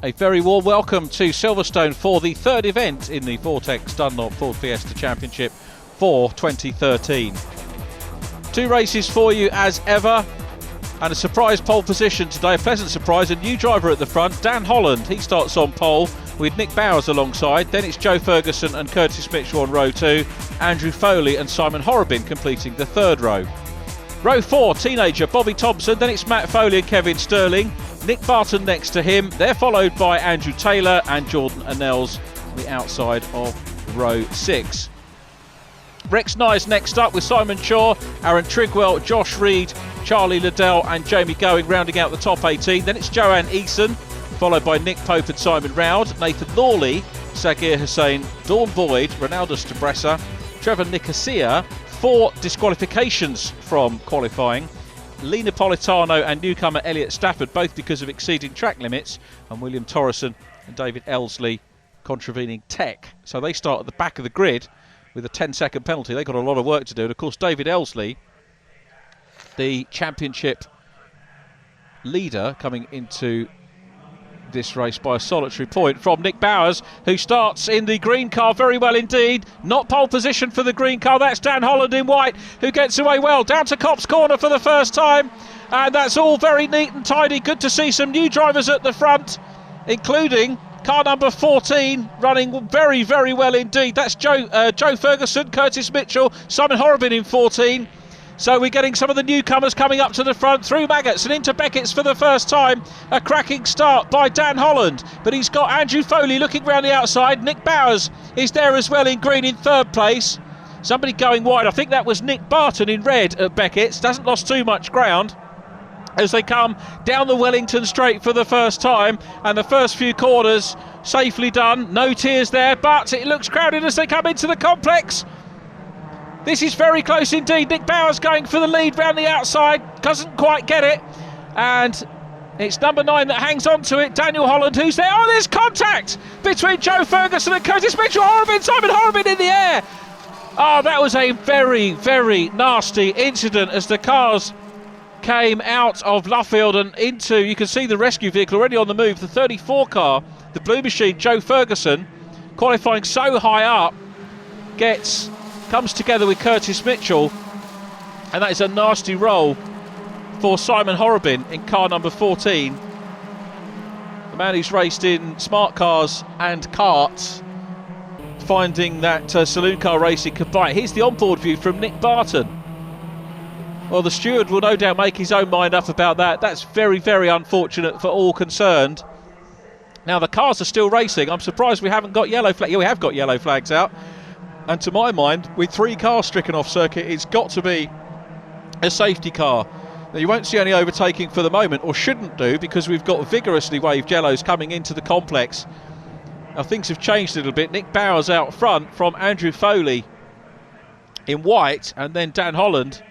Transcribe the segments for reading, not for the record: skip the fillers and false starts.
A very warm welcome to Silverstone for the third event in the Vortex Dunlop Ford Fiesta Championship for 2013. Two races for you as ever, and a surprise pole position today, a pleasant surprise. A new driver at the front, Dan Holland, he starts on pole with Nick Bowers alongside. Then it's Joe Ferguson and Curtis Mitchell on row 2, Andrew Foley and Simon Horrobin completing the third row. Row 4, teenager Bobby Thompson, then it's Matt Foley and Kevin Sterling. Nick Barton next to him. They're followed by Andrew Taylor and Jordan Annells on the outside of row 6. Rex Nyes next up with Simon Shaw, Aaron Trigwell, Josh Reed, Charlie Liddell and Jamie Going rounding out the top 18. Then it's Joanne Eason, followed by Nick Pope and Simon Roud, Nathan Lawley, Sagir Hussain, Dawn Boyd, Ronaldo Stabressa, Trevor Nicosia. 4 disqualifications from qualifying. Lee Napolitano and newcomer Elliot Stafford, both because of exceeding track limits, and William Torreson and David Elsley contravening tech. So they start at the back of the grid with a 10-second penalty. They've got a lot of work to do. And of course, David Elsley, the championship leader, coming into this race by a solitary point from Nick Bowers, who starts in the green car very well indeed. Not pole position for the green car. That's Dan Holland in white, who gets away well down to Copse Corner for the first time, and that's all very neat and tidy. Good to see some new drivers at the front, including car number 14 running very, very well indeed. That's Joe Ferguson, Curtis Mitchell, Simon Horrobin in 14. So we're getting some of the newcomers coming up to the front, through Maggots and into Beckett's for the first time. A cracking start by Dan Holland, but he's got Andrew Foley looking round the outside. Nick Bowers is there as well in green in third place. Somebody going wide, I think that was Nick Barton in red at Beckett's. Doesn't lost too much ground as they come down the Wellington Straight for the first time, and the first few corners safely done. No tears there, but it looks crowded as they come into the complex. This is very close indeed. Nick Bowers going for the lead round the outside, doesn't quite get it, and it's number 9 that hangs on to it, Daniel Holland, who's there. Oh, there's contact between Joe Ferguson and Curtis Mitchell. Simon Horrobin in the air. Oh, that was a very, very nasty incident as the cars came out of Luffield and into, you can see the rescue vehicle already on the move, the 34 car, the Blue Machine, Joe Ferguson, qualifying so high up, comes together with Curtis Mitchell, and that is a nasty roll for Simon Horrobin in car number 14. The man who's raced in smart cars and karts, finding that saloon car racing could bite. Here's the onboard view from Nick Barton. Well, the steward will no doubt make his own mind up about that. That's very, very unfortunate for all concerned. Now, the cars are still racing. I'm surprised we haven't got yellow flags. Yeah, we have got yellow flags out. And to my mind, with 3 cars stricken off circuit, it's got to be a safety car. Now, you won't see any overtaking for the moment, or shouldn't do, because we've got vigorously waved yellows coming into the complex. Now, things have changed a little bit. Nick Bowers out front from Andrew Foley in white, and then Dan Holland.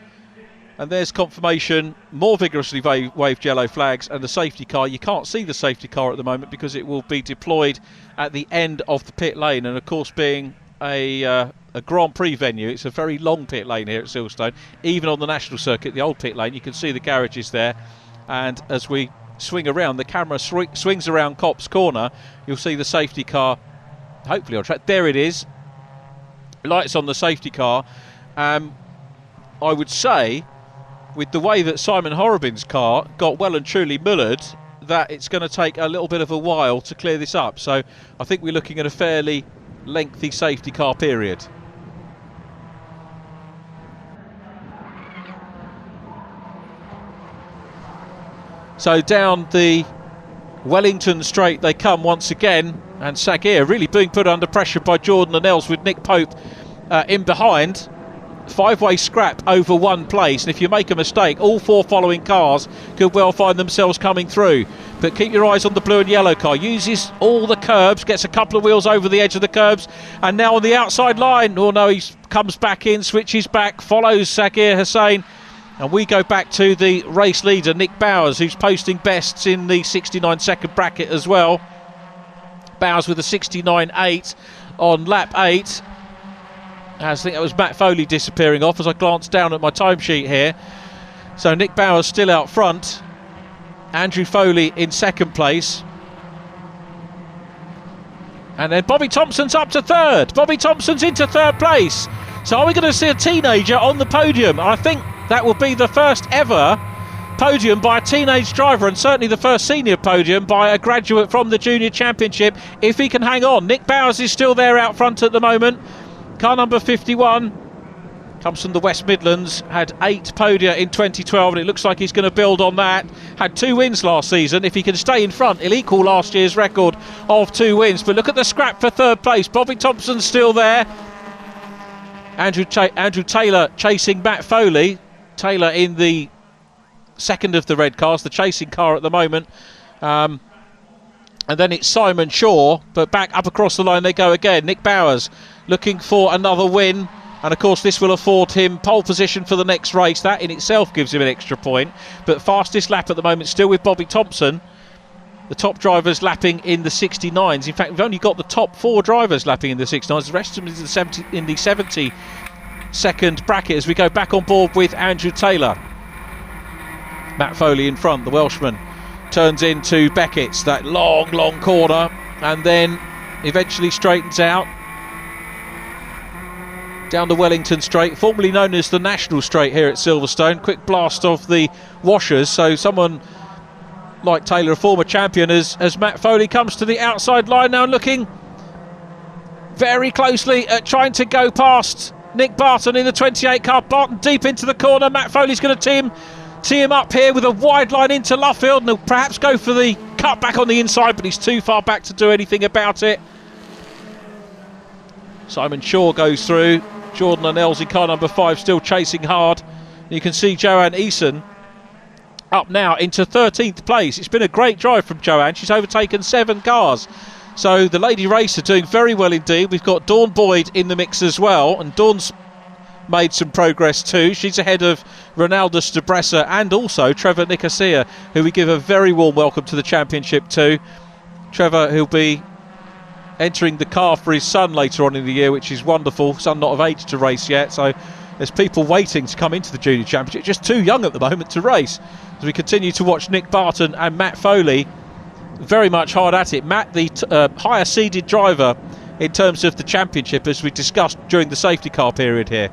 And there's confirmation, more vigorously waved yellow flags, and the safety car. You can't see the safety car at the moment because it will be deployed at the end of the pit lane, and of course, being a Grand Prix venue, it's a very long pit lane here at Silverstone. Even on the national circuit, the old pit lane, you can see the garages there, and as we swing around, the camera swings around Copse Corner, you'll see the safety car hopefully on track. There it is, lights on the safety car. I would say, with the way that Simon Horrobin's car got well and truly mullered, that it's going to take a little bit of a while to clear this up. So I think we're looking at a fairly lengthy safety car period. So down the Wellington Straight they come once again, and Sagir really being put under pressure by Jordan Annells with Nick Pope in behind. 5-way scrap over one place, and if you make a mistake, all 4 following cars could well find themselves coming through. But keep your eyes on the blue and yellow car. Uses all the curbs, gets a couple of wheels over the edge of the curbs, and now on the outside line. Oh no, he comes back in, switches back, follows Sagir Hussain, and we go back to the race leader Nick Bowers, who's posting bests in the 69-second bracket as well. Bowers with a 69.8 on lap 8. I think that was Matt Foley disappearing off as I glanced down at my timesheet here. So Nick Bowers still out front. Andrew Foley in second place. And then Bobby Thompson's up to third. Bobby Thompson's into third place. So are we going to see a teenager on the podium? I think that will be the first ever podium by a teenage driver, and certainly the first senior podium by a graduate from the Junior Championship, if he can hang on. Nick Bowers is still there out front at the moment. Car number 51 comes from the West Midlands, had 8 podia in 2012, and it looks like he's going to build on that. Had 2 wins last season. If he can stay in front, he'll equal last year's record of 2 wins. But look at the scrap for third place. Bobby Thompson's still there. Andrew Taylor chasing Matt Foley. Taylor in the second of the red cars, the chasing car at the moment. And then it's Simon Shaw, but back up across the line they go again. Nick Bowers looking for another win. And of course this will afford him pole position for the next race. That in itself gives him an extra point. But fastest lap at the moment still with Bobby Thompson. The top drivers lapping in the 69s. In fact, we've only got the top 4 drivers lapping in the 69s. The rest of them is in the 72nd bracket as we go back on board with Andrew Taylor. Matt Foley in front, the Welshman turns into Beckett's, that long corner, and then eventually straightens out down the Wellington Straight, formerly known as the National Straight here at Silverstone. Quick blast of the washers, so someone like Taylor, a former champion, as Matt Foley comes to the outside line now, looking very closely at trying to go past Nick Barton in the 28 car. Barton deep into the corner. Matt Foley's going to tee him up here with a wide line into Luffield, and he'll perhaps go for the cut back on the inside, but he's too far back to do anything about it. Simon Shaw goes through. Jordan Arnell's in car number 5, still chasing hard. You can see Joanne Eason up now into 13th place. It's been a great drive from Joanne. She's overtaken 7 cars. So the lady racer doing very well indeed. We've got Dawn Boyd in the mix as well, and Dawn's made some progress too. She's ahead of Ronaldo Stabressa and also Trevor Nicosia, who we give a very warm welcome to the championship too. Trevor, who'll be entering the car for his son later on in the year, which is wonderful. Son not of age to race yet, so there's people waiting to come into the Junior Championship, just too young at the moment to race. As we continue to watch Nick Barton and Matt Foley very much hard at it. Matt, the higher seeded driver in terms of the championship, as we discussed during the safety car period here.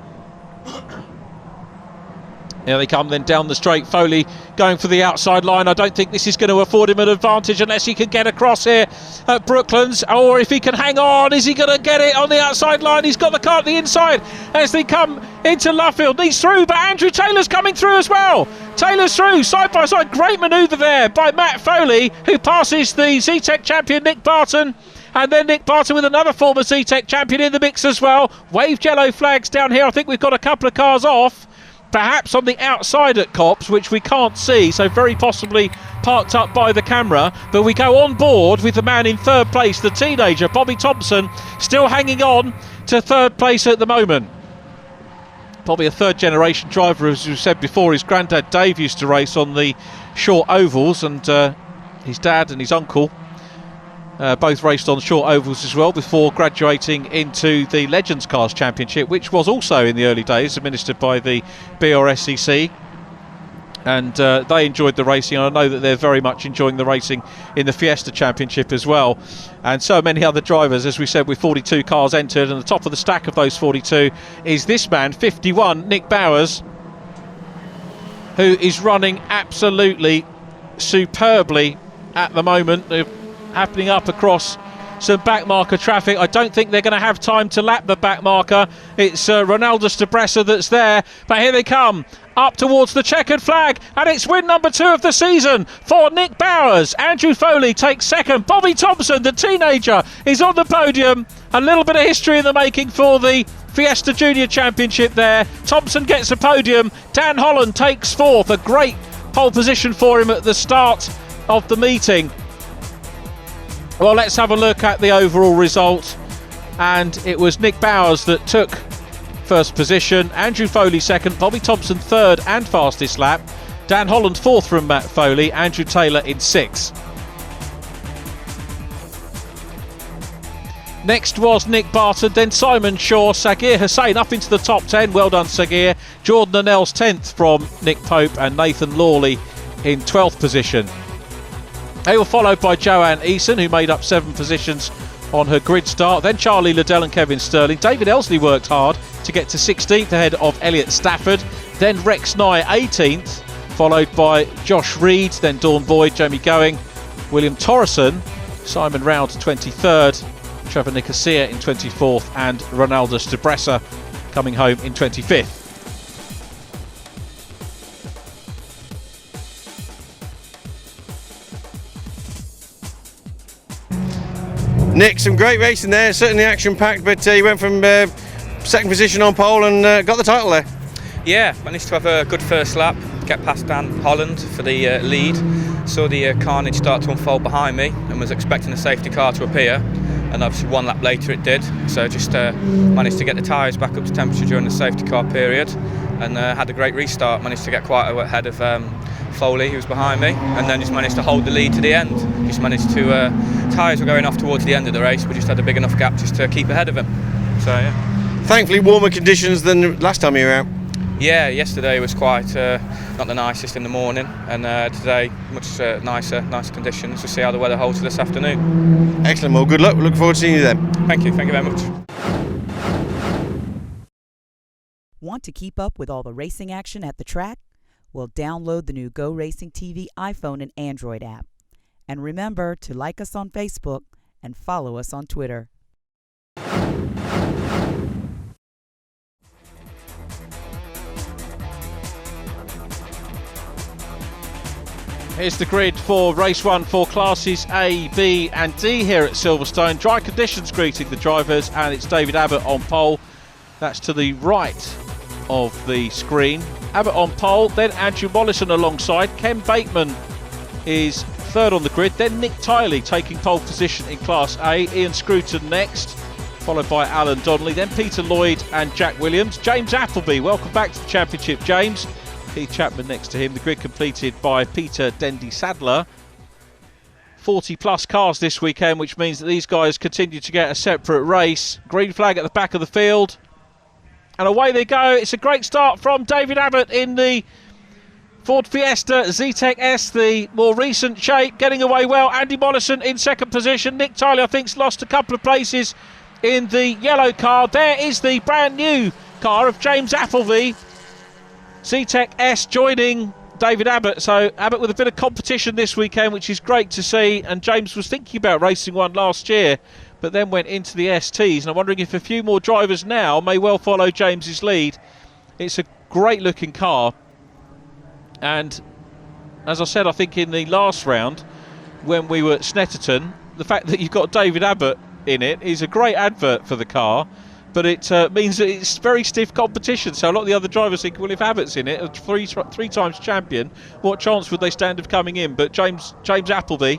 Here they come then down the straight. Foley going for the outside line. I don't think this is going to afford him an advantage unless he can get across here at Brooklands, or if he can hang on. Is he going to get it on the outside line? He's got the car at the inside as they come into Luffield. He's through, but Andrew Taylor's coming through as well. Taylor's through side by side. Great manoeuvre there by Matt Foley, who passes the ZTEC champion Nick Barton. And then Nick Barton with another former ZTEC champion in the mix as well. Waved yellow flags down here. I think we've got a couple of cars off, perhaps on the outside at Copse, which we can't see, so very possibly parked up by the camera. But we go on board with the man in third place, the teenager Bobby Thompson, still hanging on to third place at the moment. Probably a third generation driver, as we said before. His granddad Dave used to race on the short ovals, and his dad and his uncle both raced on short ovals as well before graduating into the Legends Cars Championship, which was also in the early days administered by the BRSCC, and they enjoyed the racing. I know that they're very much enjoying the racing in the Fiesta Championship as well, and so many other drivers, as we said, with 42 cars entered, and the top of the stack of those 42 is this man, 51, Nick Bowers, who is running absolutely superbly at the moment. They're happening up across some back marker traffic. I don't think they're going to have time to lap the back marker. It's Ronaldo Stabressa that's there, but here they come up towards the checkered flag, and it's win number 2 of the season for Nick Bowers. Andrew Foley takes second. Bobby Thompson, the teenager, is on the podium. A little bit of history in the making for the Fiesta Junior Championship there. Thompson gets a podium. Dan Holland takes 4th. A great pole position for him at the start of the meeting. Well, let's have a look at the overall result, and it was Nick Bowers that took first position, Andrew Foley second, Bobby Thompson third and fastest lap, Dan Holland 4th from Matt Foley, Andrew Taylor in 6th. Next was Nick Barton, then Simon Shaw, Sagir Hussain up into the top 10, well done Sagir, Jordan Arnell's 10th from Nick Pope, and Nathan Lawley in 12th position. They were followed by Joanne Eason, who made up 7 positions on her grid start. Then Charlie Liddell and Kevin Sterling. David Elsley worked hard to get to 16th ahead of Elliot Stafford. Then Rex Nye 18th, followed by Josh Reed, then Dawn Boyd, Jamie Going, William Torreson, Simon Round 23rd, Trevor Nicosia in 24th, and Ronaldo Stabressa coming home in 25th. Nick, some great racing there, certainly action-packed, but you went from second position on pole and got the title there. Yeah, managed to have a good first lap, get past Dan Holland for the lead. Saw the carnage start to unfold behind me and was expecting a safety car to appear, and obviously one lap later it did, so just managed to get the tyres back up to temperature during the safety car period and had a great restart. Managed to get quite ahead of Foley, who was behind me, and then just managed to hold the lead to the end. Just managed to, tyres were going off towards the end of the race, but just had a big enough gap just to keep ahead of him. So yeah. Thankfully warmer conditions than last time you were out. Yeah, yesterday was quite not the nicest in the morning, and today much nicer conditions. We'll see how the weather holds this afternoon. Excellent, well good luck, we look forward to seeing you then. Thank you very much. Want to keep up with all the racing action at the track? Well, download the new GoRacingTV iPhone and Android app. And remember to like us on Facebook and follow us on Twitter. Here's the grid for race 1 for classes A, B and D here at Silverstone. Dry conditions greeting the drivers, and it's David Abbott on pole. That's to the right of the screen. Abbott on pole, then Andrew Mollison alongside. Ken Bateman is third on the grid, then Nick Tiley taking pole position in Class A. Ian Scruton next, followed by Alan Donnelly, then Peter Lloyd and Jack Williams. James Appleby, welcome back to the championship, James. Keith Chapman next to him. The grid completed by Peter Dendy Sadler. 40 plus cars this weekend, which means that these guys continue to get a separate race. Green flag at the back of the field. And away they go. It's a great start from David Abbott in the Ford Fiesta Zetec S, the more recent shape, getting away well. Andy Mollison in second position. Nick Tiley, I think, lost a couple of places in the yellow car. There is the brand new car of James Appleby. Zetec S joining David Abbott. So Abbott with a bit of competition this weekend, which is great to see. And James was thinking about racing one last year, but then went into the STs. And I'm wondering if a few more drivers now may well follow James's lead. It's a great looking car. And as I said, I think in the last round, when we were at Snetterton, the fact that you've got David Abbott in it is a great advert for the car. But it means that it's very stiff competition. So a lot of the other drivers think, well, if Abbott's in it, a three times champion, what chance would they stand of coming in? But James Appleby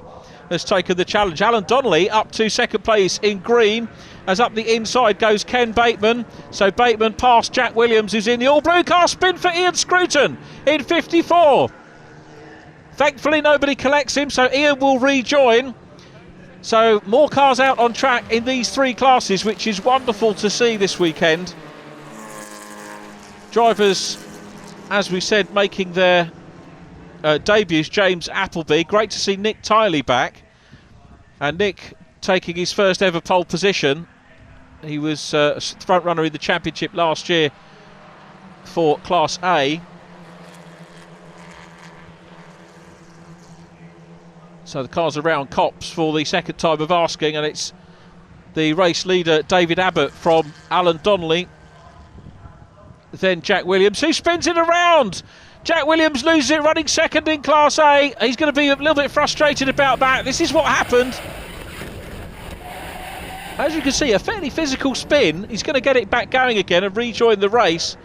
has taken the challenge. Alan Donnelly up to second place in green, as up the inside goes Ken Bateman. So Bateman past Jack Williams, who's in the all-blue car. Spin for Ian Scruton in 54. Thankfully nobody collects him, so Ian will rejoin. So more cars out on track in these three classes, which is wonderful to see this weekend. Drivers, as we said, making their debuts. James Appleby, great to see Nick Tiley back, and Nick taking his first ever pole position. He was front runner in the championship last year for Class A. So the car's around Cops for the second time of asking, and it's the race leader David Abbott from Alan Donnelly. Then Jack Williams, who spins it around. Jack Williams loses it running second in Class A. He's going to be a little bit frustrated about that. This is what happened. As you can see, a fairly physical spin. He's going to get it back going again and rejoin the race.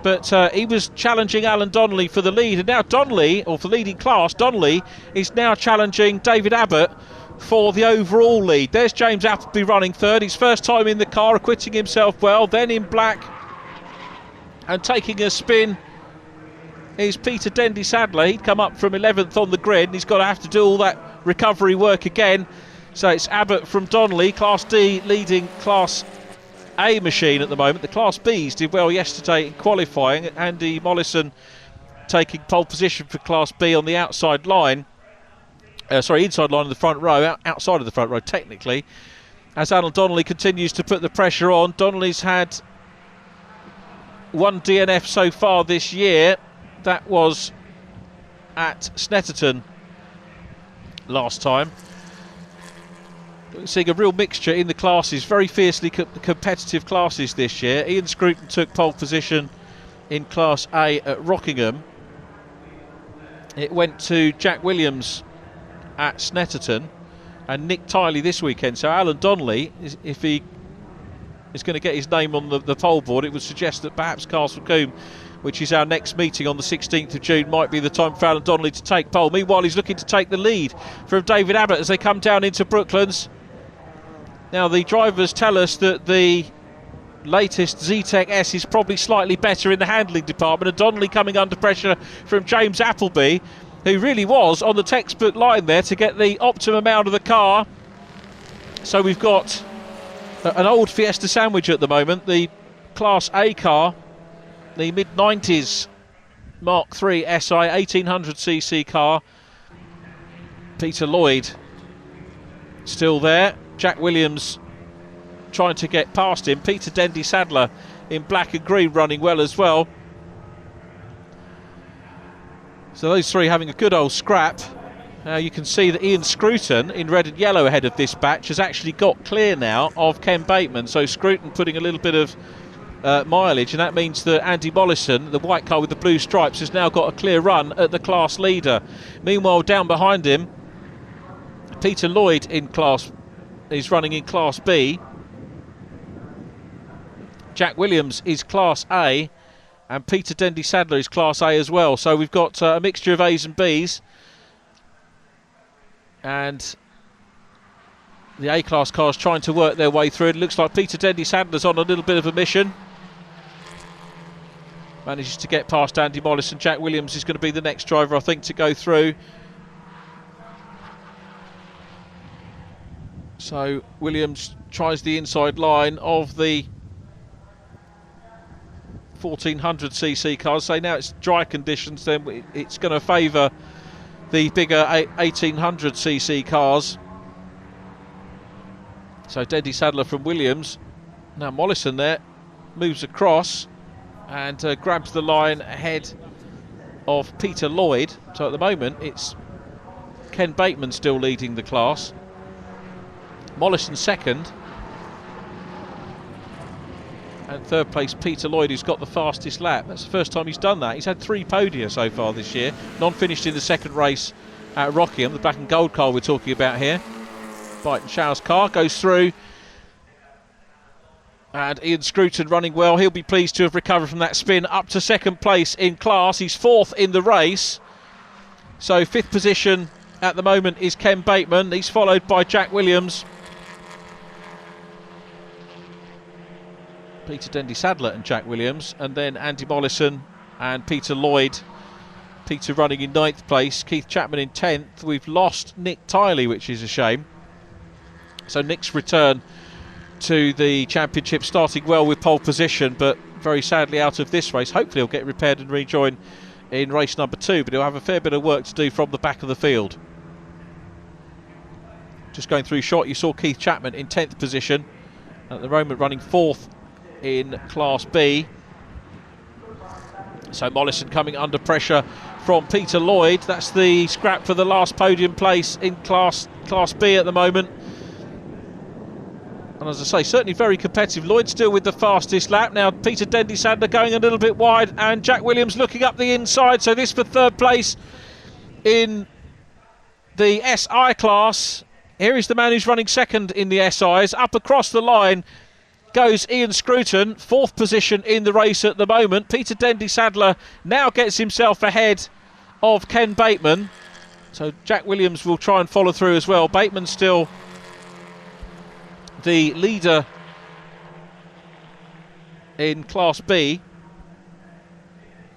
But he was challenging Alan Donnelly for the lead, and now Donnelly, or for leading class, Donnelly is now challenging David Abbott for the overall lead. There's James Appleby running third, his first time in the car, acquitting himself well. Then in black and taking a spin is Peter Dendy Sadler. He'd come up from 11th on the grid, and he's got to have to do all that recovery work again. So it's Abbott from Donnelly, Class D leading Class A machine at the moment. The Class Bs did well yesterday in qualifying. Andy Mollison taking pole position for Class B on the outside line. Inside line of the front row, outside of the front row technically. as Alan Donnelly continues to put the pressure on. Donnelly's had one DNF so far this year. That was at Snetterton last time. We're seeing a real mixture in the classes, very fiercely competitive classes this year. Ian Scruton took pole position in Class A at Rockingham. It went to Jack Williams at Snetterton and Nick Tiley this weekend. So Alan Donnelly, if he is going to get his name on the pole board, it would suggest that perhaps Castle Combe, which is our next meeting on the 16th of June, might be the time for Alan Donnelly to take pole. Meanwhile, he's looking to take the lead from David Abbott as they come down into Brooklands. Now, the drivers tell us that the latest Z-Tech S is probably slightly better in the handling department, and Donnelly coming under pressure from James Appleby, who really was on the textbook line there to get the optimum out of the car. So we've got an old Fiesta sandwich at the moment, the Class A car, the mid-90s Mark III SI 1800cc car. Peter Lloyd still there. Jack Williams trying to get past him. Peter Dendy Sadler in black and green running well as well. So those three having a good old scrap. Now you can see that Ian Scruton in red and yellow ahead of this batch has actually got clear now of Ken Bateman. So Scruton putting a little bit of mileage, and that means that Andy Mollison, the white car with the blue stripes, has now got a clear run at the class leader. Meanwhile, down behind him, Peter Lloyd is running in Class B. Jack Williams is Class A, and Peter Dendy Sadler is Class A as well. So we've got a mixture of A's and B's, and the A-class cars trying to work their way through. It looks like Peter Dendy Sadler's on a little bit of a mission. Manages to get past Andy Mollison. Jack Williams is going to be the next driver, I think, to go through. So Williams tries the inside line of the 1400cc cars. So now it's dry conditions, then it's going to favour the bigger 1800cc cars. So Dendy Sadler from Williams. Now Mollison there moves across and grabs the line ahead of Peter Lloyd. So at the moment it's Ken Bateman still leading the class. Mollison second, and third place Peter Lloyd, who's got the fastest lap. That's the first time he's done that. He's had 3 podia so far this year. Non-finished in the second race at Rockingham, the black and gold car we're talking about here. Bite Show's car goes through, and Ian Scruton running well. He'll be pleased to have recovered from that spin up to second place in class. He's 4th in the race. So 5th position at the moment is Ken Bateman. He's followed by Jack Williams, Peter Dendy Sadler and Jack Williams, and then Andy Mollison and Peter Lloyd. Peter running in 9th place, Keith Chapman in 10th. We've lost Nick Tiley, which is a shame. So Nick's return to the championship, starting well with pole position, but very sadly out of this race. Hopefully he'll get repaired and rejoin in race number 2, but he'll have a fair bit of work to do from the back of the field. Just going through shot, you saw Keith Chapman in 10th position, at the moment running 4th in Class B. So Mollison coming under pressure from Peter Lloyd. That's the scrap for the last podium place in Class B at the moment. And as I say, certainly very competitive. Lloyd still with the fastest lap. Now Peter Dendy Sadler going a little bit wide, and Jack Williams looking up the inside. So this for third place in the SI class. Here is the man who's running second in the SIs. Up across the line goes Ian Scruton, 4th position in the race at the moment. Peter Dendy Sadler now gets himself ahead of Ken Bateman. So Jack Williams will try and follow through as well. Bateman still the leader in Class B,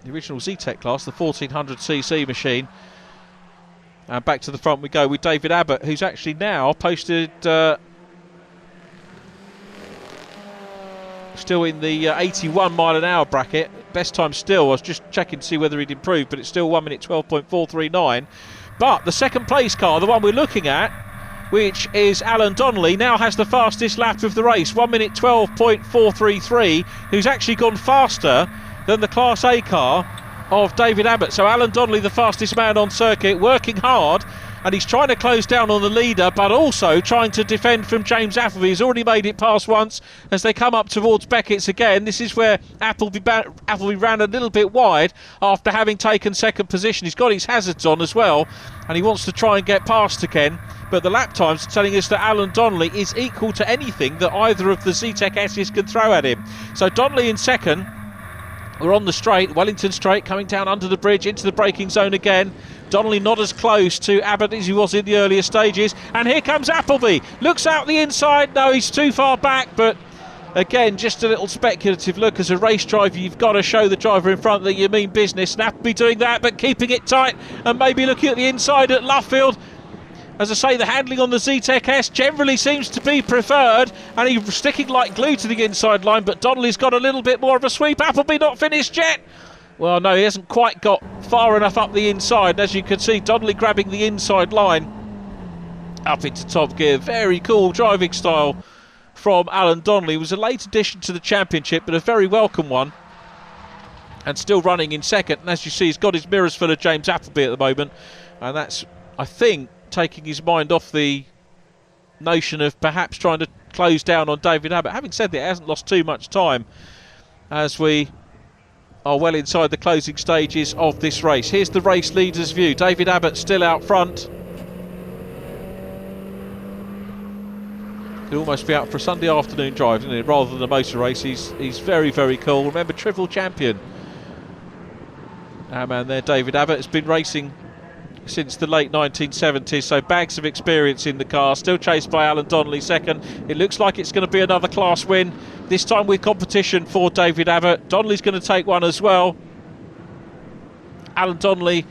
the original Z-Tech class, the 1400cc machine. And back to the front we go with David Abbott, who's actually now posted still in the 81 mile an hour bracket. Best time still, I was just checking to see whether he'd improved, but it's still 1 minute 12.439. But the second place car, the one we're looking at, which is Alan Donnelly, now has the fastest lap of the race, 1 minute 12.433, who's actually gone faster than the Class A car of David Abbott. So Alan Donnelly, the fastest man on circuit, working hard, and he's trying to close down on the leader, but also trying to defend from James Appleby. He's already made it past once as they come up towards Beckett's again. This is where Appleby ran a little bit wide after having taken second position. He's got his hazards on as well, and he wants to try and get past again. But the lap times are telling us that Alan Donnelly is equal to anything that either of the Zetec S's can throw at him. So Donnelly in second. We're on the straight, Wellington Straight, coming down under the bridge into the braking zone again. Donnelly not as close to Abbott as he was in the earlier stages. And here comes Appleby. Looks out the inside. No, he's too far back. But again, just a little speculative look. As a race driver, you've got to show the driver in front that you mean business. And Appleby doing that, but keeping it tight and maybe looking at the inside at Luffield. As I say, the handling on the Zetec S generally seems to be preferred, and he's sticking like glue to the inside line, but Donnelly's got a little bit more of a sweep. Appleby not finished yet. Well, no, he hasn't quite got far enough up the inside. And as you can see, Donnelly grabbing the inside line up into top gear. Very cool driving style from Alan Donnelly. It was a late addition to the championship, but a very welcome one. And still running in second. And as you see, he's got his mirrors full of James Appleby at the moment. And that's, I think, taking his mind off the notion of perhaps trying to close down on David Abbott. Having said that, it hasn't lost too much time as we are well inside the closing stages of this race. Here's the race leader's view. David Abbott still out front. He'll almost be out for a Sunday afternoon drive, isn't it, rather than a motor race. He's very, very cool. Remember, triple champion. Our man there, David Abbott, has been racing since the late 1970s, so bags of experience in the car. Still chased by Alan Donnelly second. It looks like it's going to be another class win, this time with competition for David Abbott. Donnelly's going to take one as well. Alan Donnelly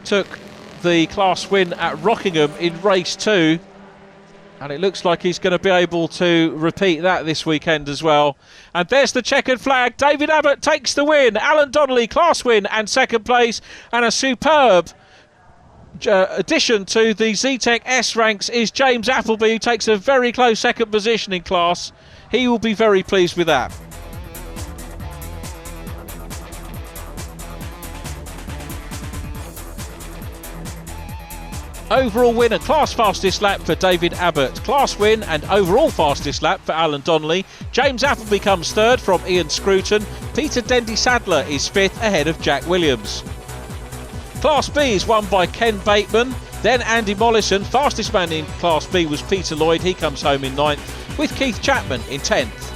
took the class win at Rockingham in race 2, and it looks like he's going to be able to repeat that this weekend as well. And there's the checkered flag. David Abbott takes the win. Alan Donnelly class win and second place, and a superb addition to the Zetec S ranks is James Appleby, who takes a very close second position in class. He will be very pleased with that. Overall win and class fastest lap for David Abbott. Class win and overall fastest lap for Alan Donnelly. James Appleby comes third from Ian Scruton. Peter Dendy Sadler is fifth ahead of Jack Williams. Class B is won by Ken Bateman, then Andy Mollison. Fastest man in Class B was Peter Lloyd. He comes home in 9th, with Keith Chapman in 10th.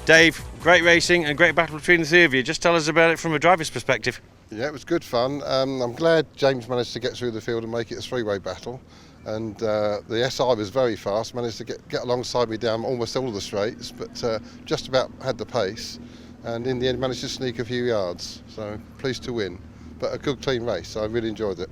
Dave, great racing and great battle between the three of you. Just tell us about it from a driver's perspective. Yeah, it was good fun. I'm glad James managed to get through the field and make it a three-way battle. And the SI was very fast, managed to get alongside me down almost all the straights, but just about had the pace. And in the end managed to sneak a few yards, so pleased to win. But a good clean race, so I really enjoyed it.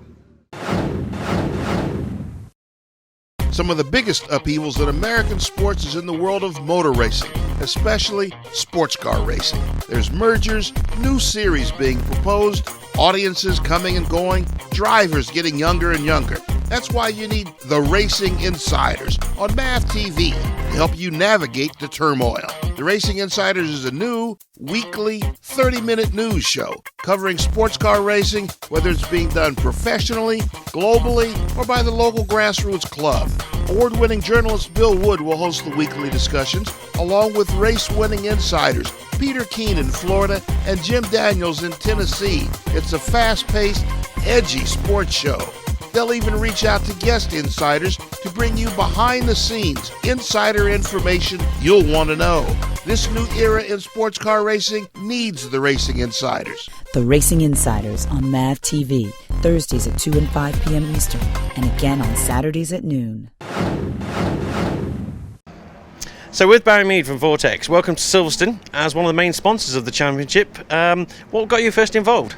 Some of the biggest upheavals in American sports is in the world of motor racing, especially sports car racing. There's mergers, new series being proposed, audiences coming and going, drivers getting younger and younger. That's why you need the Racing Insiders on MAV TV to help you navigate the turmoil. The Racing Insiders is a new, weekly, 30-minute news show covering sports car racing, whether it's being done professionally, globally, or by the local grassroots club. Award-winning journalist Bill Wood will host the weekly discussions, along with race-winning insiders Peter Keene in Florida and Jim Daniels in Tennessee. It's a fast-paced, edgy sports show. They'll even reach out to guest insiders to bring you behind-the-scenes insider information you'll want to know. This new era in sports car racing needs the Racing Insiders. The Racing Insiders on MAV TV, Thursdays at 2 and 5 p.m. Eastern, and again on Saturdays at noon. So with Barry Mead from Vortex, welcome to Silverstone as one of the main sponsors of the championship. What got you first involved?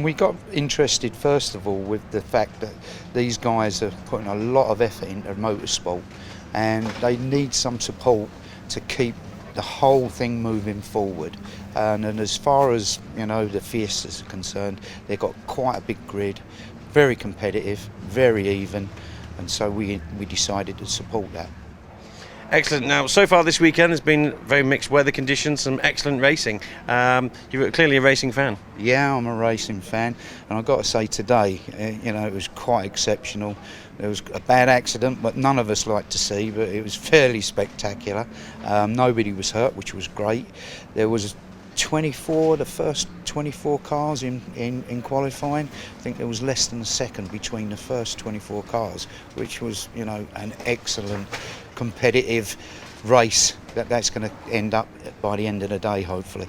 We got interested first of all with the fact that these guys are putting a lot of effort into motorsport and they need some support to keep the whole thing moving forward. And as far as, you know, the Fiestas are concerned, they've got quite a big grid, very competitive, very even, and so we decided to support that. Excellent. Now, so far this weekend has been very mixed weather conditions, some excellent racing. You're clearly a racing fan. Yeah, I'm a racing fan, and I've got to say today, you know, it was quite exceptional. There was a bad accident, but none of us like to see, but it was fairly spectacular. Nobody was hurt, which was great. There was the first 24 cars in qualifying. I think there was less than a second between the first 24 cars, which was, you know, an excellent competitive race that's going to end up by the end of the day, hopefully.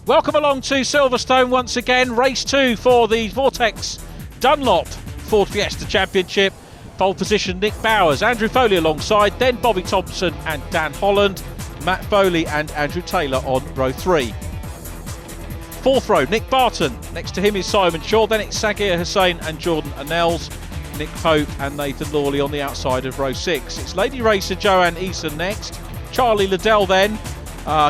Welcome along to Silverstone once again, race 2 for the Vortex Dunlop Ford Fiesta Championship. Pole position Nick Bowers, Andrew Foley alongside, then Bobby Thompson and Dan Holland, Matt Foley and Andrew Taylor on row 3. Fourth row, Nick Barton. Next to him is Simon Shaw. Then it's Sagir Hussain and Jordan Annells. Nick Pope and Nathan Lawley on the outside of row 6. It's lady racer Joanne Eason next. Charlie Liddell then.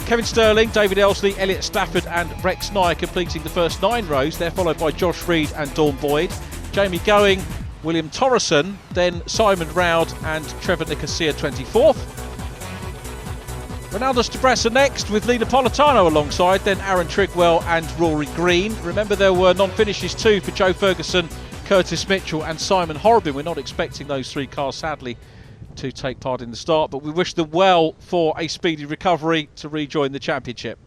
Kevin Sterling, David Elsley, Elliot Stafford and Rex Nye completing the first 9 rows. They're followed by Josh Reed and Dawn Boyd. Jamie Going, William Torreson, then Simon Roud and Trevor Nicosia 24th. Ronaldo Stabressa next with Lee Napolitano alongside, then Aaron Trigwell and Rory Green. Remember there were non-finishes too for Joe Ferguson, Curtis Mitchell and Simon Horrobin. We're not expecting those 3 cars sadly to take part in the start, but we wish them well for a speedy recovery to rejoin the championship.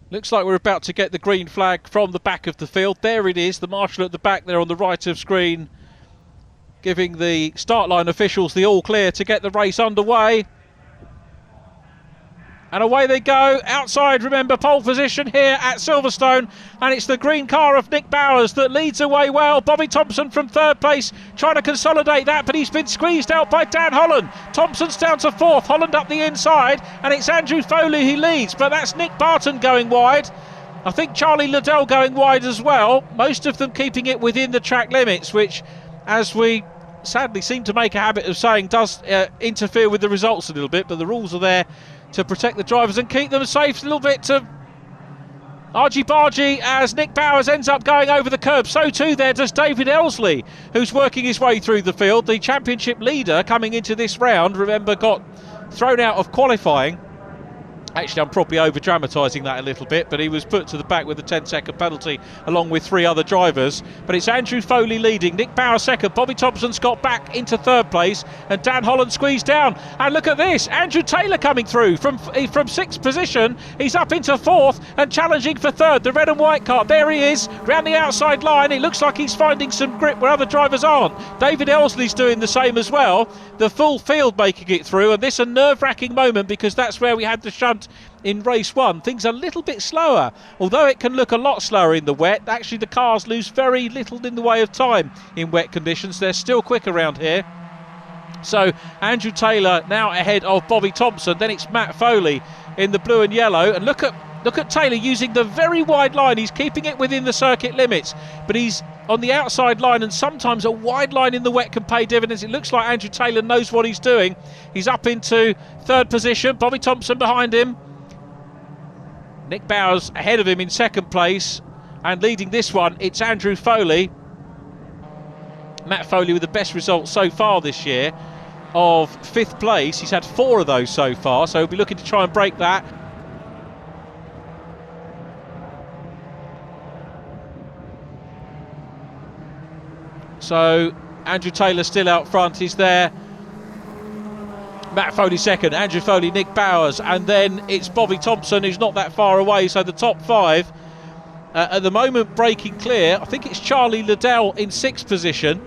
Looks like we're about to get the green flag from the back of the field. There it is, the marshal at the back there on the right of screen, giving the start line officials the all clear to get the race underway. And away they go, outside, remember, pole position here at Silverstone, and it's the green car of Nick Bowers that leads away well. Bobby Thompson from 3rd place, trying to consolidate that, but he's been squeezed out by Dan Holland. Thompson's down to 4th, Holland up the inside, and it's Andrew Foley who leads, but that's Nick Barton going wide. I think Charlie Liddell going wide as well, most of them keeping it within the track limits, which, as we sadly seem to make a habit of saying, does interfere with the results a little bit, but the rules are there to protect the drivers and keep them safe. A little bit to argy-bargy as Nick Bowers ends up going over the curb. So too there does David Elsley, who's working his way through the field. The championship leader coming into this round, remember, got thrown out of qualifying. Actually, I'm probably over-dramatising that a little bit, but he was put to the back with a 10-second penalty along with 3 other drivers. But it's Andrew Foley leading, Nick Bowers 2nd, Bobby Thompson's got back into 3rd place, and Dan Holland squeezed down. And look at this, Andrew Taylor coming through from 6th position. He's up into 4th and challenging for 3rd. The red and white car, there he is, round the outside line. It looks like he's finding some grip where other drivers aren't. David Elsley's doing the same as well. The full field making it through, and this a nerve-wracking moment because that's where we had the shunt in race 1. Things are a little bit slower, although it can look a lot slower in the wet. Actually, the cars lose very little in the way of time in wet conditions. They're still quick around here. So Andrew Taylor now ahead of Bobby Thompson. Then it's Matt Foley in the blue and yellow, and look at Taylor using the very wide line. He's keeping it within the circuit limits, but he's on the outside line, and sometimes a wide line in the wet can pay dividends. It looks like Andrew Taylor knows what he's doing. He's up into 3rd position, Bobby Thompson behind him. Nick Bowers ahead of him in 2nd place, and leading this one, it's Andrew Foley. Matt Foley with the best result so far this year of 5th place. He's had 4 of those so far, so he'll be looking to try and break that. So Andrew Taylor still out front, he's there. Matt Foley 2nd, Andrew Foley, Nick Bowers, and then it's Bobby Thompson who's not that far away. So the top 5 at the moment breaking clear. I think it's Charlie Liddell in 6th position.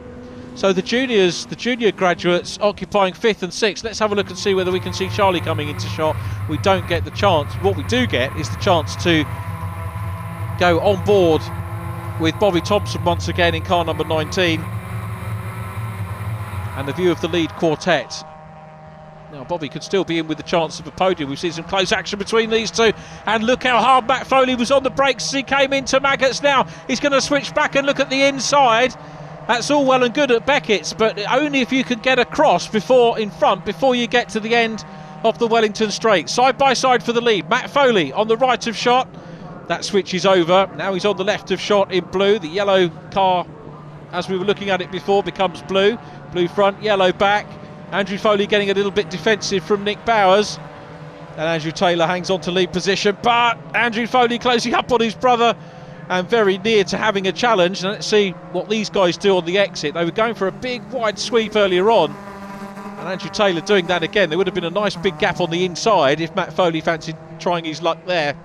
So the junior graduates occupying 5th and 6th. Let's have a look and see whether we can see Charlie coming into shot. We don't get the chance. What we do get is the chance to go on board with Bobby Thompson once again in car number 19, and the view of the lead quartet. Now Bobby could still be in with the chance of a podium. We've seen some close action between these two, and look how hard Matt Foley was on the brakes as he came into Maggots. Now he's going to switch back and look at the inside. That's all well and good at Beckett's, but only if you can get across before you get to the end of the Wellington Straight. Side by side for the lead. Matt Foley on the right of shot. That switches over. Now he's on the left of shot in blue. The yellow car, as we were looking at it before, becomes blue. Blue front, yellow back. Andrew Foley getting a little bit defensive from Nick Bowers. And Andrew Taylor hangs on to lead position. But Andrew Foley closing up on his brother and very near to having a challenge. And let's see what these guys do on the exit. They were going for a big wide sweep earlier on. And Andrew Taylor doing that again. There would have been a nice big gap on the inside if Matt Foley fancied trying his luck there.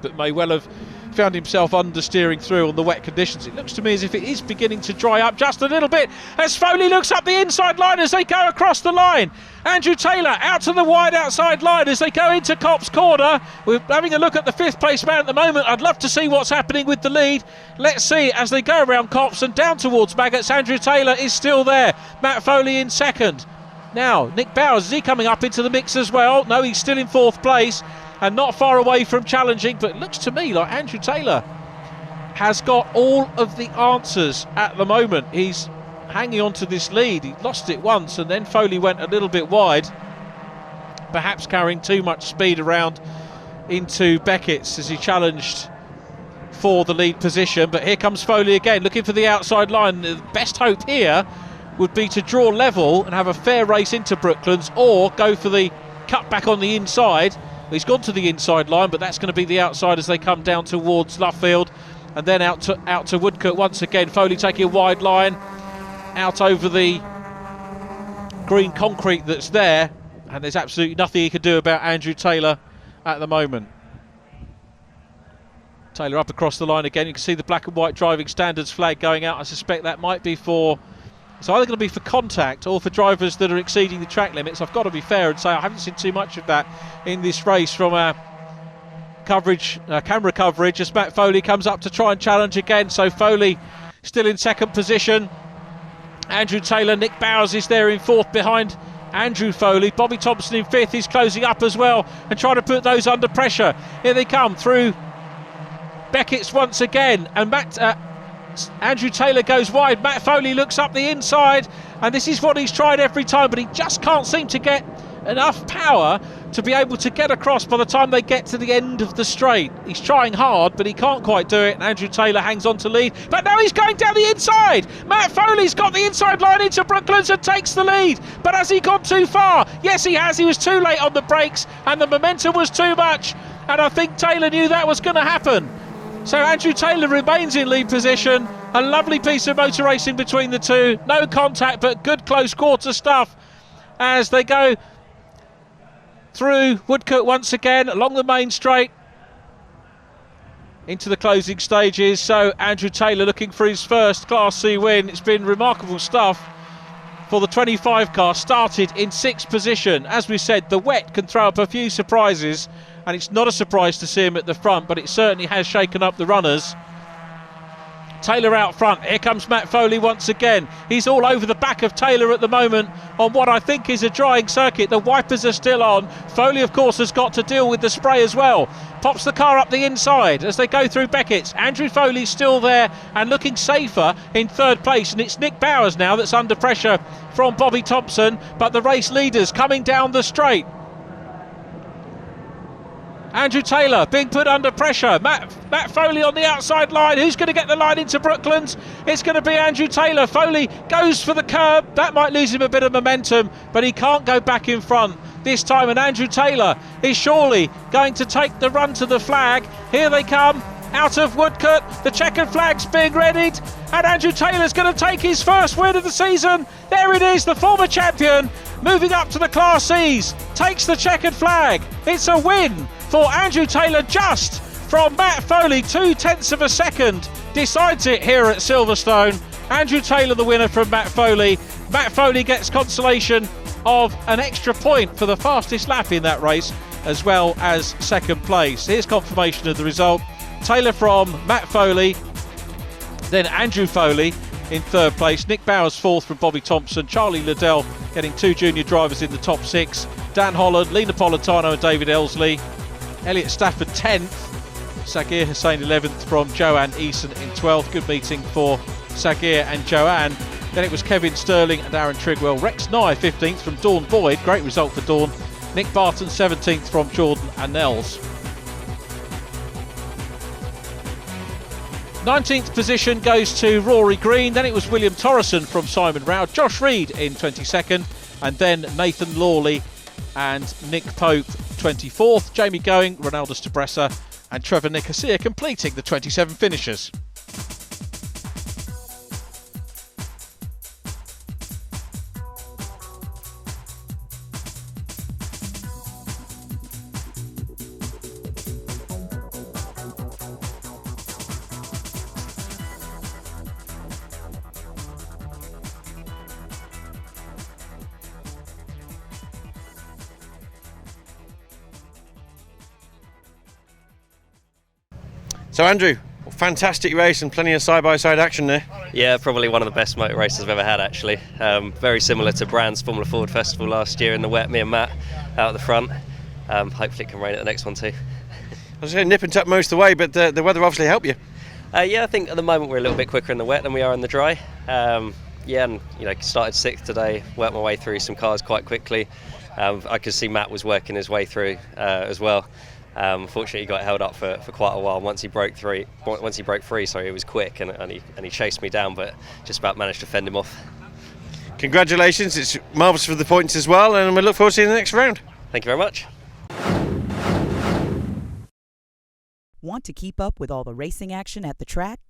But may well have found himself understeering through on the wet conditions. It looks to me as if it is beginning to dry up just a little bit as Foley looks up the inside line as they go across the line. Andrew Taylor out to the wide outside line as they go into Copse Corner. We're having a look at the 5th place man at the moment. I'd love to see what's happening with the lead. Let's see as they go around Copse and down towards Maggots. Andrew Taylor is still there. Matt Foley in 2nd. Now Nick Bowers, is he coming up into the mix as well? No, he's still in 4th place and not far away from challenging, but it looks to me like Andrew Taylor has got all of the answers at the moment. He's hanging on to this lead. He lost it once and then Foley went a little bit wide, perhaps carrying too much speed around into Beckett's as he challenged for the lead position. But here comes Foley again, looking for the outside line. The best hope here would be to draw level and have a fair race into Brooklands, or go for the cut back on the inside. He's gone to the inside line, but that's going to be the outside as they come down towards Luffield and then out to Woodcote once again. Foley taking a wide line out over the green concrete that's there, and there's absolutely nothing he can do about Andrew Taylor at the moment. Taylor up across the line again. You can see the black and white driving standards flag going out. I suspect that might be for, it's either going to be for contact or for drivers that are exceeding the track limits. I've got to be fair and say I haven't seen too much of that in this race from our coverage, camera coverage, as Matt Foley comes up to try and challenge again. So Foley still in 2nd position. Andrew Taylor, Nick Bowers is there in 4th behind Andrew Foley. Bobby Thompson in 5th. He's closing up as well and trying to put those under pressure. Here they come through Beckett's once again, and Andrew Taylor goes wide. Matt Foley looks up the inside, and this is what he's tried every time, but he just can't seem to get enough power to be able to get across by the time they get to the end of the straight. He's trying hard, but he can't quite do it. And Andrew Taylor hangs on to lead, but now he's going down the inside. Matt Foley's got the inside line into Brooklands and takes the lead, but has he gone too far? Yes, he has. He was too late on the brakes and the momentum was too much, and I think Taylor knew that was going to happen. So Andrew Taylor remains in lead position. A lovely piece of motor racing between the two. No contact, but good close quarter stuff as they go through Woodcote once again along the main straight into the closing stages. So Andrew Taylor looking for his first Class C win. It's been remarkable stuff for the 25 car. Started in 6th position. As we said, the wet can throw up a few surprises, and it's not a surprise to see him at the front, but it certainly has shaken up the runners. Taylor out front. Here comes Matt Foley once again. He's all over the back of Taylor at the moment on what I think is a drying circuit. The wipers are still on. Foley, of course, has got to deal with the spray as well. Pops the car up the inside as they go through Beckett's. Andrew Foley's still there and looking safer in 3rd place, and it's Nick Bowers now that's under pressure from Bobby Thompson, but the race leaders coming down the straight. Andrew Taylor being put under pressure. Matt Foley on the outside line. Who's going to get the line into Brooklands? It's going to be Andrew Taylor. Foley goes for the curb. That might lose him a bit of momentum, but he can't go back in front this time. And Andrew Taylor is surely going to take the run to the flag. Here they come out of Woodcote. The checkered flag's being readied, and Andrew Taylor's going to take his first win of the season. There it is, the former champion moving up to the Class C's, takes the checkered flag. It's a win for Andrew Taylor, just from Matt Foley. 0.2 of a second decides it here at Silverstone. Andrew Taylor the winner from Matt Foley. Matt Foley gets consolation of an extra point for the fastest lap in that race, as well as 2nd place. Here's confirmation of the result. Taylor from Matt Foley, then Andrew Foley, in third place. Nick Bowers fourth from Bobby Thompson. Charlie Liddell getting 2 junior drivers in the top 6. Dan Holland, Lee Napolitano and David Elsley. Elliot Stafford 10th. Sagir Hussain 11th from Joanne Eason in 12th. Good meeting for Sagir and Joanne. Then it was Kevin Sterling and Aaron Trigwell. Rex Nye 15th from Dawn Boyd. Great result for Dawn. Nick Barton 17th from Jordan Annells. 19th position goes to Rory Green. Then it was William Torreson from Simon Rowe. Josh Reed in 22nd. And then Nathan Lawley and Nick Pope 24th. Jamie Going, Ronaldo Stabressa and Trevor Nicosia completing the 27 finishers. So Andrew, fantastic race and plenty of side-by-side action there. Yeah, probably one of the best motor races I've ever had actually. Very similar to Brand's Formula Ford Festival last year in the wet, me and Matt out at the front. Hopefully it can rain at the next one too. I was going to nip and tuck most of the way, but the weather obviously helped you. Yeah, I think at the moment we're a little bit quicker in the wet than we are in the dry. Yeah, and started 6th today, worked my way through some cars quite quickly. I could see Matt was working his way through as well. Fortunately, he got held up for quite a while. Once he broke free, sorry, it was quick and he chased me down, but just about managed to fend him off. Congratulations, it's marvellous for the points as well, and we look forward to seeing the next round. Thank you very much. Want to keep up with all the racing action at the track?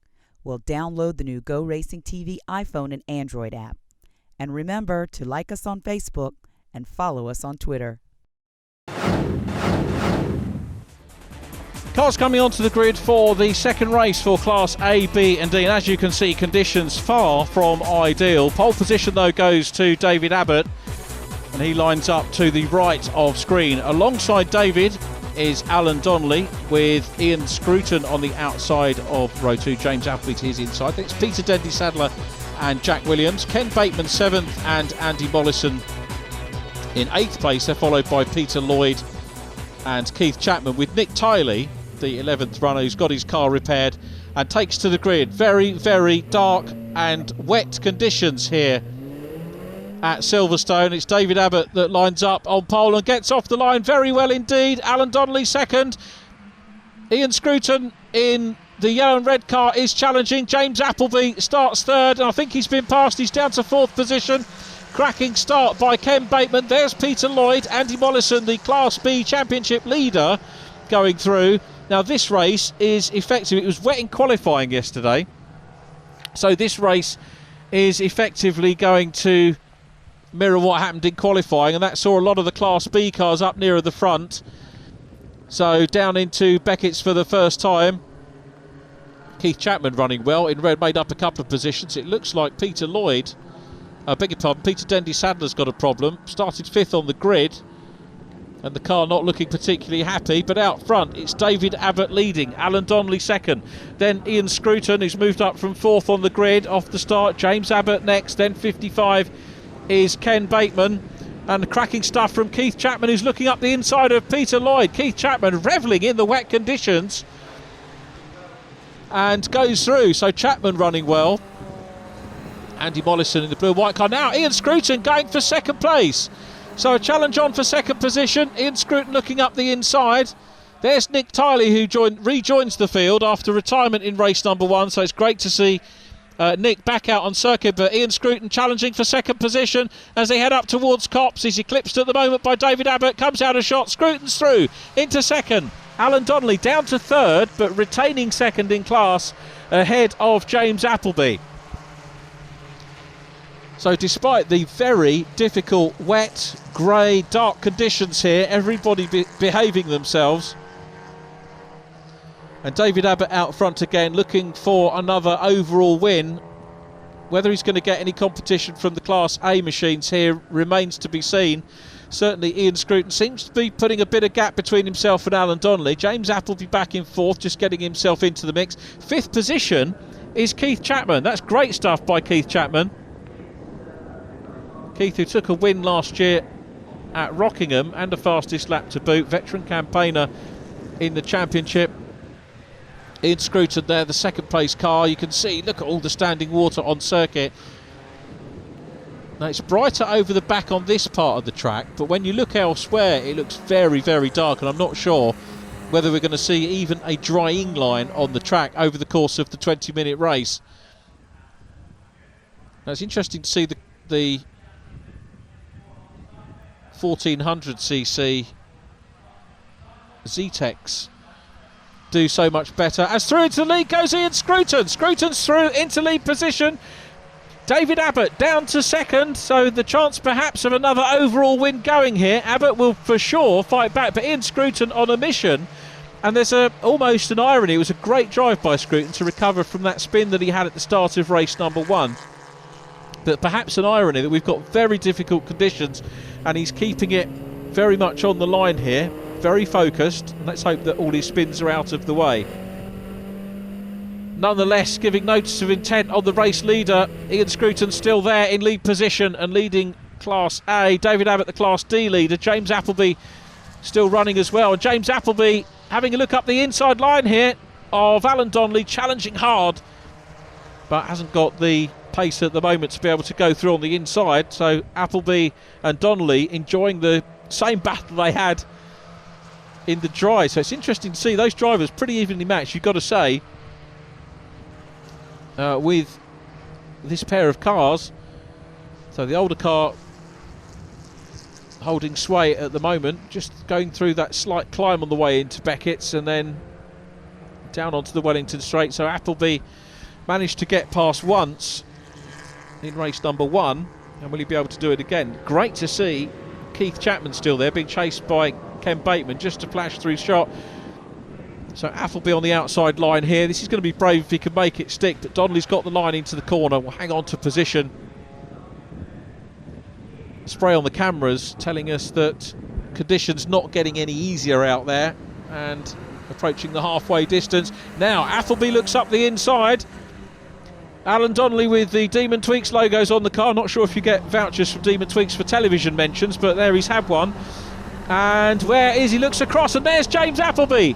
Well, download the new GoRacingTV iPhone and Android app. And remember to like us on Facebook and follow us on Twitter. Cars coming onto the grid for the second race for Class A, B and D. And as you can see, conditions far from ideal. Pole position, though, goes to David Abbott. And he lines up to the right of screen. Alongside David is Alan Donnelly with Ian Scruton on the outside of row 2. James Appleby to his inside. It's Peter Dendy Sadler and Jack Williams. Ken Bateman 7th and Andy Mollison in 8th place. They're followed by Peter Lloyd and Keith Chapman, with Nick Tiley, the 11th runner, who's got his car repaired and takes to the grid. Very, very dark and wet conditions here at Silverstone. It's David Abbott that lines up on pole and gets off the line very well indeed. Alan Donnelly second. Ian Scruton in the yellow and red car is challenging. James Appleby starts third, and I think he's been passed. He's down to 4th position. Cracking start by Ken Bateman. There's Peter Lloyd. Andy Mollison, the Class B Championship leader, going through. Now this race is effective. It was wet in qualifying yesterday, so this race is effectively going to mirror what happened in qualifying, and that saw a lot of the Class B cars up nearer the front. So down into Beckett's for the first time. Keith Chapman running well in red, made up a couple of positions. It looks like Peter Lloyd, beg your pardon, Peter Dendy Sadler's got a problem. Started 5th on the grid, and the car not looking particularly happy, but out front it's David Abbott leading, Alan Donnelly second, then Ian Scruton, who's moved up from 4th on the grid off the start. James Abbott next, then 55 is Ken Bateman, and cracking stuff from Keith Chapman, who's looking up the inside of Peter Lloyd. Keith Chapman revelling in the wet conditions and goes through, so Chapman running well. Andy Mollison in the blue and white car. Now Ian Scruton going for second place. So a challenge on for second position. Ian Scruton looking up the inside. There's Nick Tiley, who rejoins the field after retirement in race number 1. So it's great to see Nick back out on circuit. But Ian Scruton challenging for second position as they head up towards Copse. He's eclipsed at the moment by David Abbott. Comes out of shot. Scruton's through into second. Alan Donnelly down to third, but retaining second in class ahead of James Appleby. So despite the very difficult, wet, grey, dark conditions here, everybody behaving themselves. And David Abbott out front again, looking for another overall win. Whether he's going to get any competition from the Class A machines here remains to be seen. Certainly Ian Scruton seems to be putting a bit of gap between himself and Alan Donnelly. James Appleby back in 4th, just getting himself into the mix. 5th position is Keith Chapman. That's great stuff by Keith Chapman. Keith, who took a win last year at Rockingham and a fastest lap to boot, veteran campaigner in the championship. Ian Scruton there, the second place car. You can see, look at all the standing water on circuit. Now it's brighter over the back on this part of the track, but when you look elsewhere it looks very, very dark, and I'm not sure whether we're going to see even a drying line on the track over the course of the 20-minute race. Now it's interesting to see the 1400cc Zetec's do so much better. As through into the lead goes Ian Scruton. Scruton's through into lead position. David Abbott down to second, so the chance perhaps of another overall win going here. Abbott will for sure fight back, but Ian Scruton on a mission, and there's almost an irony. It was a great drive by Scruton to recover from that spin that he had at the start of race number 1, but perhaps an irony that we've got very difficult conditions and he's keeping it very much on the line here, very focused, and let's hope that all his spins are out of the way. Nonetheless, giving notice of intent on the race leader. Ian Scruton still there in lead position and leading Class A. David Abbott, the Class D leader. James Appleby still running as well. And James Appleby having a look up the inside line here of Alan Donnelly, challenging hard, but hasn't got the pace at the moment to be able to go through on the inside. So Appleby and Donnelly enjoying the same battle they had in the dry. So it's interesting to see those drivers pretty evenly matched, you've got to say, with this pair of cars. So the older car holding sway at the moment, just going through that slight climb on the way into Beckett's and then down onto the Wellington Straight. So Appleby managed to get past once in race number 1, and will he be able to do it again? Great to see Keith Chapman still there, being chased by Ken Bateman, just a flash through shot. So Appleby on the outside line here. This is going to be brave if he can make it stick, but Donnelly's got the line into the corner, will hang on to position. Spray on the cameras telling us that conditions not getting any easier out there and approaching the halfway distance. Now Appleby looks up the inside. Alan Donnelly with the Demon Tweaks logos on the car. Not sure if you get vouchers from Demon Tweaks for television mentions, but there he's had one. And where is he? Looks across, and there's James Appleby.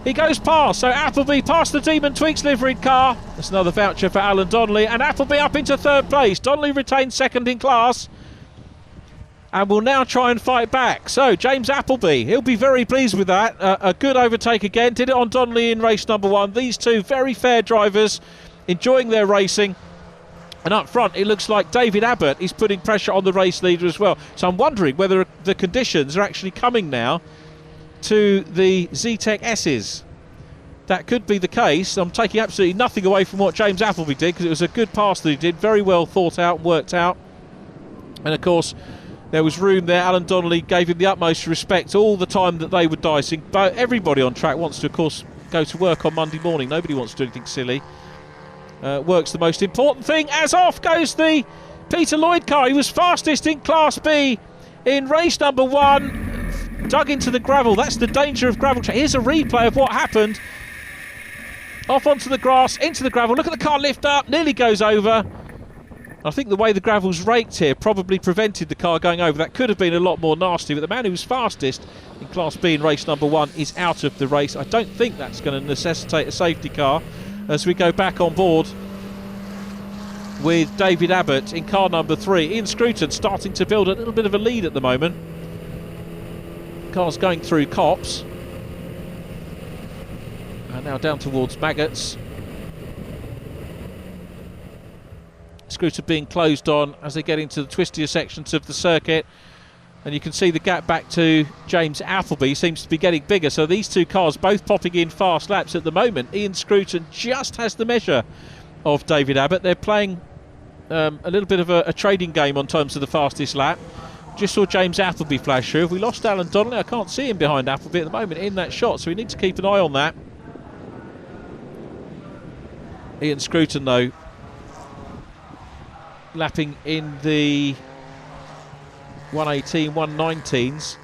He goes past, so Appleby past the Demon Tweaks liveried car. That's another voucher for Alan Donnelly, and Appleby up into third place. Donnelly retains second in class and will now try and fight back. So James Appleby, he'll be very pleased with that. A good overtake again. Did it on Donnelly in race number 1. These two very fair drivers enjoying their racing. And up front, it looks like David Abbott is putting pressure on the race leader as well. So I'm wondering whether the conditions are actually coming now to the Zetec S's. That could be the case. I'm taking absolutely nothing away from what James Appleby did, because it was a good pass that he did, very well thought out and worked out. And of course, there was room there. Alan Donnelly gave him the utmost respect all the time that they were dicing. But everybody on track wants to, of course, go to work on Monday morning. Nobody wants to do anything silly. Work's the most important thing, as off goes the Peter Lloyd car. He was fastest in Class B in race number 1. Dug into the gravel. That's the danger of gravel track. Here's a replay of what happened. Off onto the grass, into the gravel. Look at the car lift up, nearly goes over. I think the way the gravel's raked here probably prevented the car going over. That could have been a lot more nasty, but the man who was fastest in Class B in race number 1 is out of the race. I don't think that's going to necessitate a safety car as we go back on board with David Abbott in car number 3. Ian Scruton starting to build a little bit of a lead at the moment. Car's going through Copse. And now down towards Maggots. Scruton being closed on as they get into the twistier sections of the circuit. And you can see the gap back to James Appleby seems to be getting bigger. So these two cars both popping in fast laps at the moment. Ian Scruton just has the measure of David Abbott. They're playing a little bit of a trading game on terms of the fastest lap. Just saw James Appleby flash through. If we lost Alan Donnelly, I can't see him behind Appleby at the moment in that shot. So we need to keep an eye on that. Ian Scruton, though, lapping in the 118, 119s,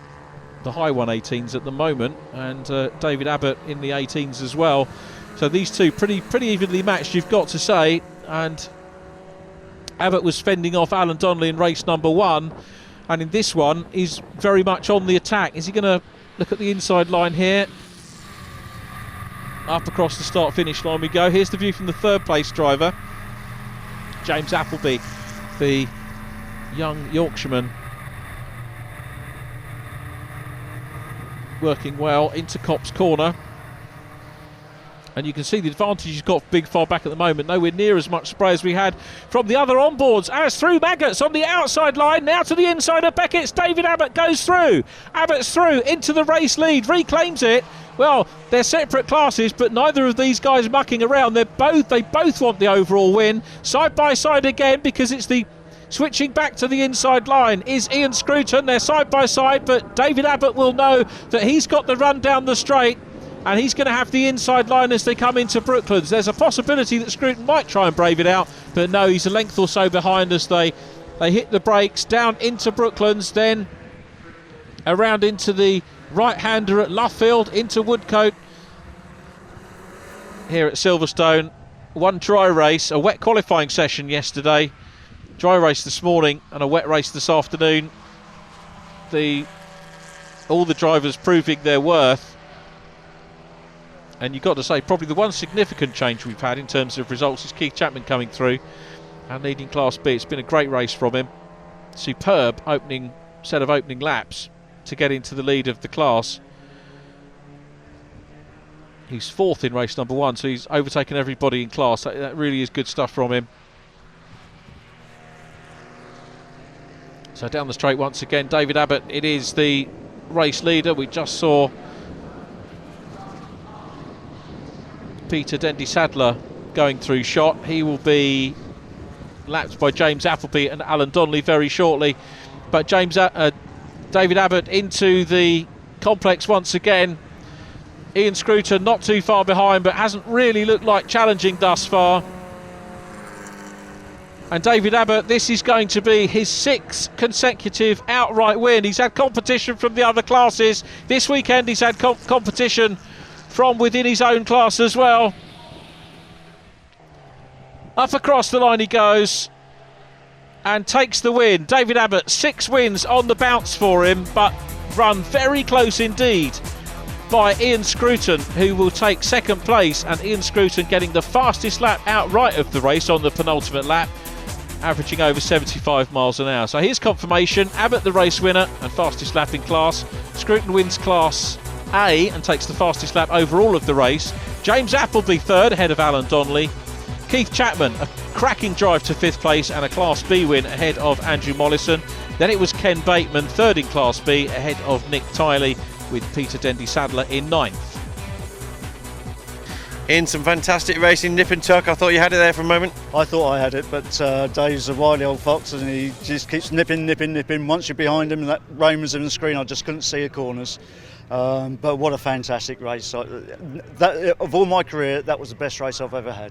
the high 118s at the moment, and David Abbott in the 18s as well. So these two pretty evenly matched, you've got to say. And Abbott was fending off Alan Donnelly in race number 1, and in this one he's very much on the attack. Is he going to look at the inside line here? Up across the start finish line we go. Here's the view from the 3rd place driver, James Appleby, the young Yorkshireman, working well into Copse Corner. And you can see the advantage he's got big far back at the moment. Nowhere near as much spray as we had from the other onboards. As through Maggots on the outside line. Now to the inside of Beckett's. David Abbott goes through. Abbott's through into the race lead. Reclaims it. Well, they're separate classes, but neither of these guys mucking around. They both want the overall win. Side by side again, because it's the switching back to the inside line is Ian Scruton. They're side by side, but David Abbott will know that he's got the run down the straight. And he's going to have the inside line as they come into Brooklands. There's a possibility that Scruton might try and brave it out, but no, he's a length or so behind as they hit the brakes down into Brooklands, then around into the right-hander at Luffield, into Woodcote here at Silverstone. One dry race, a wet qualifying session yesterday, dry race this morning and a wet race this afternoon. All the drivers proving their worth. And you've got to say, probably the one significant change we've had in terms of results is Keith Chapman coming through and leading Class B. It's been a great race from him. Superb set of opening laps to get into the lead of the class. He's 4th in race number 1, so he's overtaken everybody in class. That really is good stuff from him. So down the straight once again, David Abbott, it is the race leader. We just saw Peter Dendy-Sadler going through shot. He will be lapped by James Appleby and Alan Donnelly very shortly. But David Abbott into the complex once again. Ian Scruton not too far behind, but hasn't really looked like challenging thus far. And David Abbott, this is going to be his 6th consecutive outright win. He's had competition from the other classes. This weekend he's had competition from within his own class as well. Up across the line he goes and takes the win. David Abbott, 6 wins on the bounce for him, but run very close indeed by Ian Scruton, who will take 2nd place, and Ian Scruton getting the fastest lap outright of the race on the penultimate lap, averaging over 75 miles an hour. So here's confirmation: Abbott the race winner and fastest lap in class. Scruton wins Class A and takes the fastest lap overall of the race. James Appleby 3rd ahead of Alan Donnelly. Keith Chapman, a cracking drive to 5th place and a Class B win ahead of Andrew Mollison. Then it was Ken Bateman 3rd in Class B ahead of Nick Tiley, with Peter Dendy-Sadler in 9th. In some fantastic racing, nip and tuck. I thought you had it there for a moment. I thought I had it, but Dave's a wily old fox and he just keeps nipping. Once you're behind him and that rain was in the screen, I just couldn't see the corners. But what a fantastic race. Of all my career, that was the best race I've ever had.